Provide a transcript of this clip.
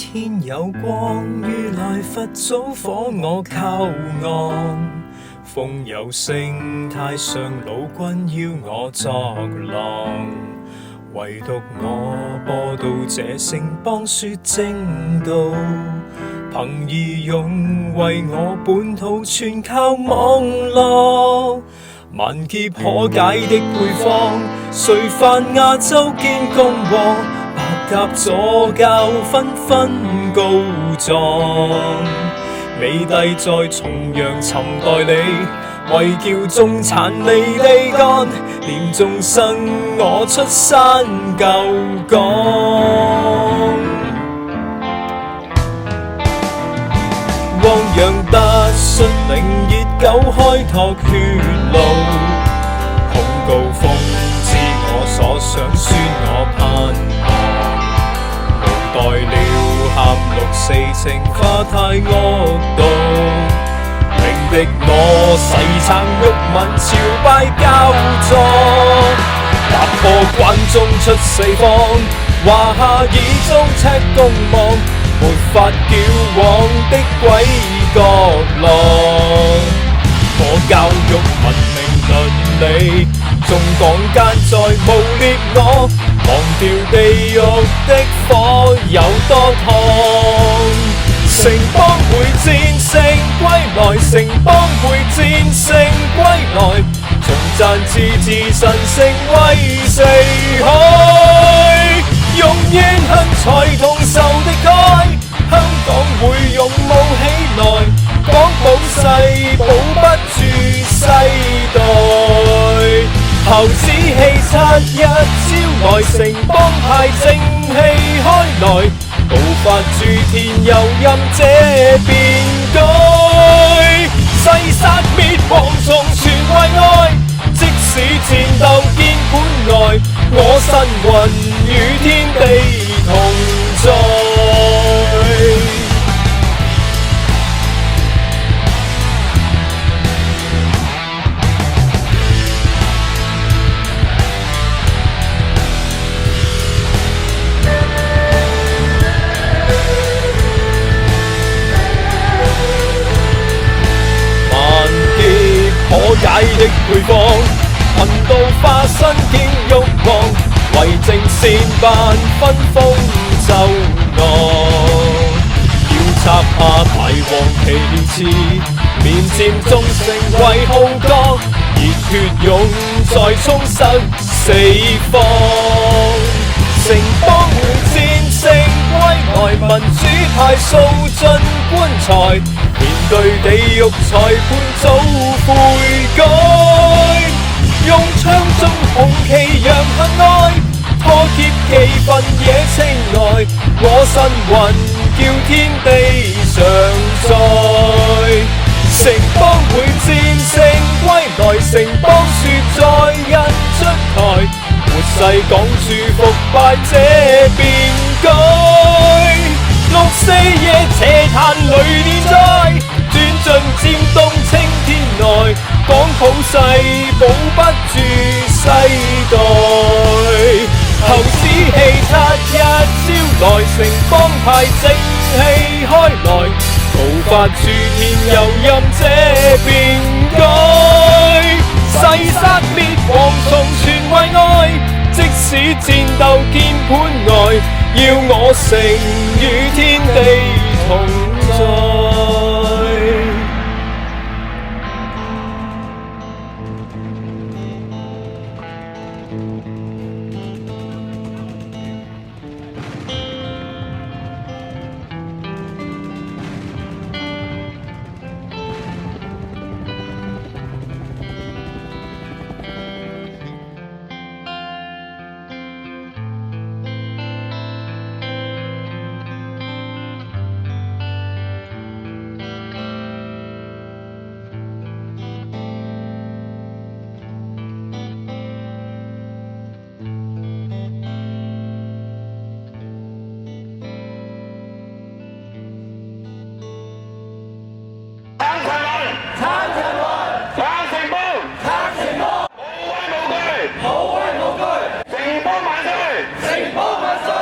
天有光，如來佛祖火我靠岸。風有聲，太上老君邀我作郎，唯獨我播到這城邦說正道，憑義勇為我本土全靠網絡。萬劫可解的配方，垂範亞洲建共和，白鴿左教紛紛告狀。美帝在重陽尋代理，為叫中產離地幹，念眾生我出山救港。汪洋特率領熱狗開拓血路，控告諷刺我所想宣我盼望，無待了喊六四情化太惡毒，令的我誓撐毓民朝拜交錯，踏破關中出四方，華夏以中赤共亡，沒法矯枉的鬼角落。我教育文明倫理，眾港奸在誣衊我，忘掉地獄的火有多燙。城邦會戰勝歸來，城邦會戰勝歸來，重讚自治神聖為四海，用怨恨才同仇敵愾，香港會勇武起來，講保世保不住世代。猴子氣七一招來，城邦派正氣開來，無法諸天又任這變改，誓殺滅蝗蟲全為愛，即使戰鬥見本外，我身魂與天地同在。可解的配方，頻道化身見欲望，為政善辦分封奏樂，要插下排皇旗幟，面佔中成為號角，熱血勇在充實四方。城邦會戰勝歸來，民主派掃盡棺材，面對地獄裁判早悔改，用槍中紅旗揚恨愛，拖劫氣氛惹情愛，我身魂叫天地常在。城邦會戰勝歸來，城邦說在印出台，末世講住伏敗這變改。六四夜邪壇雷電災，轉進尖東青天內，講普世保不住世代。猴子氣七一招來，城邦派正氣開來，無法諸天又任這變改，誓殺滅蝗蟲全為愛，即使戰鬥見盤外，要我誠與天地同